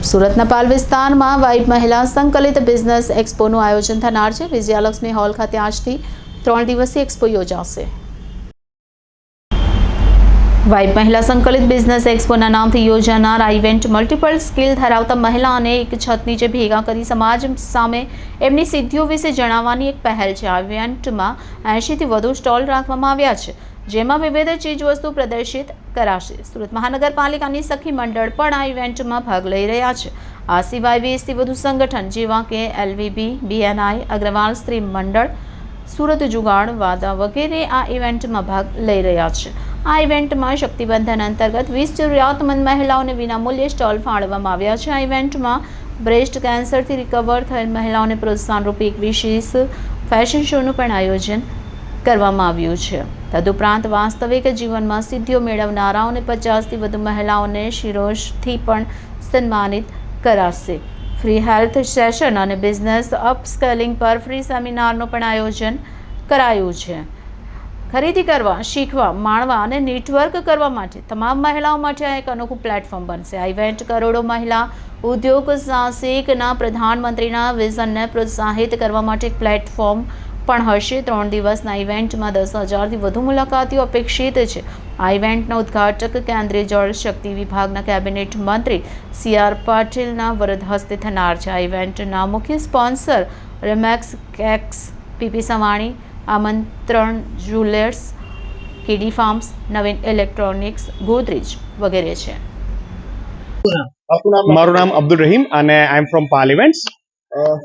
સુરતના પાલ વિસ્તારમાં વાઇબ મહિલા સંકલિત બિઝનેસ એક્સપોનું આયોજન થનાર છે। વિજયાલક્ષ્મી હોલ ખાતે આજથી 3 દિવસીય એક્સપો યોજાશે। વાઇબ મહિલા સંકલિત બિઝનેસ એક્સપોના નામથી યોજાનાર આ ઇવેન્ટ મલ્ટિપલ સ્કિલ ધરાવતા મહિલાઓને એક છત નીચે ભેગા કરી સમાજ સામે એમની સિદ્ધિઓ વિશે જણાવવાની એક પહેલ છે। આ ઇવેન્ટમાં 80થી વધુ સ્ટોલ રાખવામાં આવ્યા છે, જેમાં વિવિધ ચીજવસ્તુ પ્રદર્શિત કરાશે। સુરત મહાનગરપાલિકાની સખી મંડળ પણ આ ઇવેન્ટમાં ભાગ લઈ રહ્યા છે। આ સિવાય 20થી વધુ સંગઠન જેવા કે LVB, BNI, અગ્રવાલ સ્ત્રી મંડળ, સુરત જુગાડ વાદા વગેરે આ ઇવેન્ટમાં ભાગ લઈ રહ્યા છે। આ ઇવેન્ટમાં શક્તિબંધન અંતર્ગત 20 જરૂરિયાતમંદ મહિલાઓને વિનામૂલ્યે સ્ટોલ ફાળવવામાં આવ્યા છે। આ ઇવેન્ટમાં બ્રેસ્ટ કેન્સરથી રિકવર થયેલ મહિલાઓને પ્રોત્સાહન રૂપે એક વિશેષ ફેશન શોનું પણ આયોજન કરવામાં આવ્યું છે। તદુપરાંત વાસ્તવિક જીવનમાં સિદ્ધિઓ મેળવનારાઓને 50થી વધુ મહિલાઓને શિરોષથી પણ સન્માનિત કરાશે। ફ્રી હેલ્થ સેશન અને બિઝનેસ અપસ્કેલિંગ પર ફ્રી સેમિનારનું પણ આયોજન કરાયું છે। ખરીદી કરવા, શીખવા, માણવા અને નેટવર્ક કરવા માટે તમામ મહિલાઓ માટે આ એક અનોખું પ્લેટફોર્મ બનશે। આ ઇવેન્ટ કરોડો મહિલા ઉદ્યોગ સાહસિકના પ્રધાનમંત્રીના વિઝનને પ્રોત્સાહિત કરવા માટે એક પ્લેટફોર્મ પણ હશે। 3 દિવસના ઇવેન્ટમાં 10,000થી વધુ મુલાકાતીઓ અપેક્ષિત છે। આ ઇવેન્ટના ઉદ્ઘાટક કેન્દ્રીય જળ શક્તિ વિભાગના કેબિનેટ મંત્રી CR પાટીલના વરદ હસ્તે થનાર છે। આ ઇવેન્ટના મુખ્ય sponsor Remax cakes, PP Savani, Aamantran jewellers, KD farms, Navin electronics, Godrej વગેરે છે। મારું નામ અબ્દુલ રહીમ અને I am from Pal events.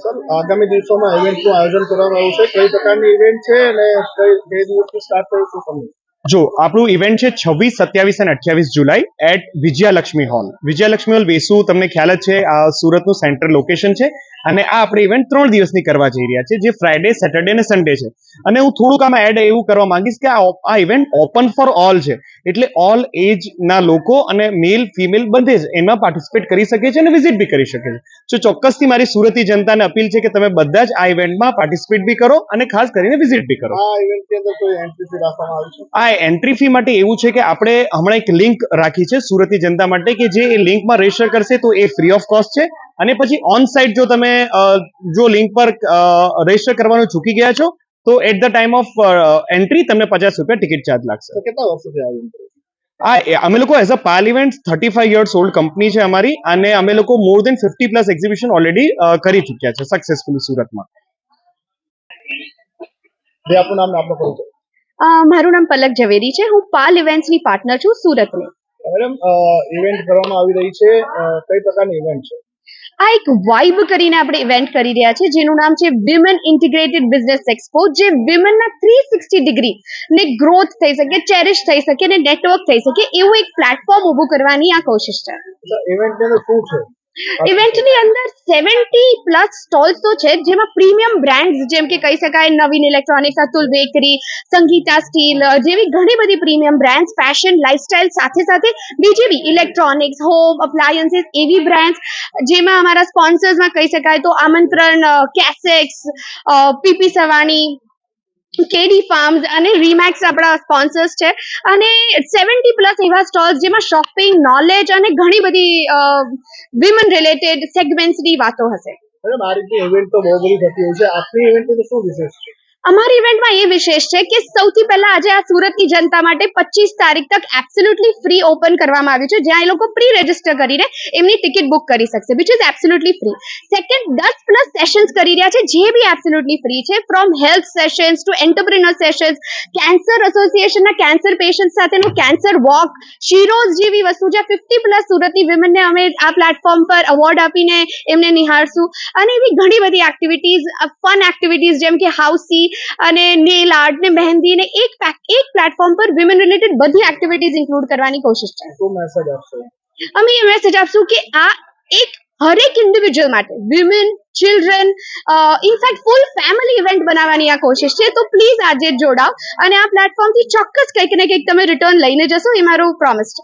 Sir, આગામી દિવસોમાં ઇવેન્ટનું આયોજન કરવામાં આવ્યું છે। કઈ પ્રકારની ઇવેન્ટ છે અને કઈ દિવસથી સ્ટાર્ટ થઈ છે તમને? જો આપણું ઇવેન્ટ છે 26, 27 અને 28 July at Vijayalakshmi hall. Vijayalakshmi hall Vesu તમને ખ્યાલ જ છે, આ સુરતનું સેન્ટ્રલ લોકેશન છે અને આ આપણે ઇવેન્ટ 3 દિવસની કરવા જઈ રહ્યા છે, જે ફ્રાઈડે, સેટરડે અને સન્ડે છે। અને હું થોડુંક આમાં એડ એવું કરવા માંગીશ કે આ ઇવેન્ટ ઓપન ફોર ઓલ છે, એટલે ઓલ એજ ના લોકો અને મેલ ફિમેલ બધે જ એમાં પાર્ટિસિપેટ કરી શકે છે અને વિઝિટ બી કરી શકે છે। તો ચોક્કસથી મારી સુરતી જનતાને અપીલ છે કે તમે બધા જ આ ઇવેન્ટમાં પાર્ટિસિપેટ બી કરો અને ખાસ કરીને વિઝિટ બી કરો। આ ઇવેન્ટની અંદર કોઈ એન્ટ્રી ફી રાખવામાં આવી છે? આ એન્ટ્રી ફી માટે એવું છે કે આપણે હમણાં એક લિંક રાખી છે સુરતી જનતા માટે કે જે એ લિંકમાં રજીસ્ટર કરશે તો એ ફ્રી ઓફ કોસ્ટ છે। અને પછી ઓન સાઇટ જો તમે જો લિંક પર રજીસ્ટર કરવાનું ચૂકી ગયા છો તો at the time of entry તમને 50 રૂપિયા ટિકિટ ચાર્જ લાગશે। તો કેટલા વર્ષોથી આ ઇવેન્ટ? અમે લોકો as a Pal event 35 years old company છે અમારી, અને અમે લોકો મોર દેન 50+ એક્ઝિબિશન ઓલરેડી કરી ચૂક્યા છે સક્સેસફુલી સુરતમાં। આપનું નામ ને આપનો પરિચય? મારું નામ પલક ઝવેરી છે। હું પાલ ઇવેન્ટ્સની પાર્ટનર છું સુરતની। મેડમ, ઇવેન્ટ કરવામાં આવી રહી છે, કઈ પ્રકારની ઇવેન્ટ છે? આ એક વાઇબ કરીને આપણે ઇવેન્ટ કરી રહ્યા છે, જેનું નામ છે વિમેન ઇન્ટિગ્રેટેડ બિઝનેસ એક્સપો, જે વિમેનના 360 ડિગ્રી ને ગ્રોથ થઈ શકે, ચેરિશ થઈ શકે અને નેટવર્ક થઈ શકે એવું એક પ્લેટફોર્મ ઊભું કરવાની આ કોશિશ છે। ઇવેન્ટની અંદર શું છે? ઇવેન્ટની અંદર 70+ સ્ટોલ્સ તો છે, જેમાં પ્રીમિયમ બ્રાન્ડ્સ જેમ કે કહી શકાય Navin electronics, Atul bakery, Sangeeta steel જેવી ઘણી બધી પ્રીમિયમ બ્રાન્ડ્સ, ફેશન, લાઇફસ્ટાઇલ સાથે સાથે બીજી બી ઇલેક્ટ્રોનિક્સ, હોમ અપ્લાયન્સીસ એવી બ્રાન્ડ્સ, જેમાં અમારા સ્પોન્સર્સમાં કહી શકાય તો આમંત્રણ, કેસેક્સ, PP સવાણી, KD ફાર્મ્સ અને રીમેક્સ આપણા સ્પોન્સર્સ છે। અને 70+ એવા સ્ટોલ્સ જેમાં શોપિંગ, નોલેજ અને ઘણી બધી વિમેન રિલેટેડ સેગમેન્ટ્સની વાતો હશે। મેડમ, આ રીતે ઇવેન્ટ તો બહુ બધી થતી હોય છે, આપની ઇવેન્ટની તો શું વિશેષ છે? અમારી ઇવેન્ટમાં એ વિશેષ છે કે સૌથી પહેલા આજે આ સુરતની જનતા માટે 25 તારીખ તક એબ્સોલ્યુટલી ફ્રી ઓપન કરવામાં આવ્યું છે, જ્યાં એ લોકો પ્રી રજિસ્ટર કરીને એમની ટિકિટ બુક કરી શકશે, which is absolutely free. Second, 10+ sessions કરી રહ્યા છે, જે બી એબ્સોલ્યુટલી ફ્રી છે, from health sessions to entrepreneur sessions, cancer એસોસિએશનના કેન્સર પેશન્ટ સાથેનું કેન્સર વોક, શિરોઝ જેવી વસ્તુ, જ્યાં 50+ સુરતની વિમેનને અમે આ પ્લેટફોર્મ પર એવોર્ડ આપીને એમને નિહાળશું। અને એવી ઘણી બધી એક્ટિવિટીઝ, ફન એક્ટિવિટીઝ જેમ કે હાઉસી અને નેલ આર્ટ ને મહેંદી ને એક પ્લેટફોર્મ પર વિમેન રિલેટેડ બધી એક્ટિવિટીઝ ઇન્ક્લુડ કરવાની કોશિશ છે। શું મેસેજ આપશો? અમે એ મેસેજ આપશું કે આ એક હરેક ઇન્ડિવિજ્યુઅલ માટે, women, children, in fact full family event બનાવવાની આ કોશિશ છે। તો પ્લીઝ આજે જ જોડાઓ અને આ પ્લેટફોર્મથી ચોક્કસ કંઈક ને કંઈક તમે રિટર્ન લઈને જશો, એ મારો પ્રોમિસ છે।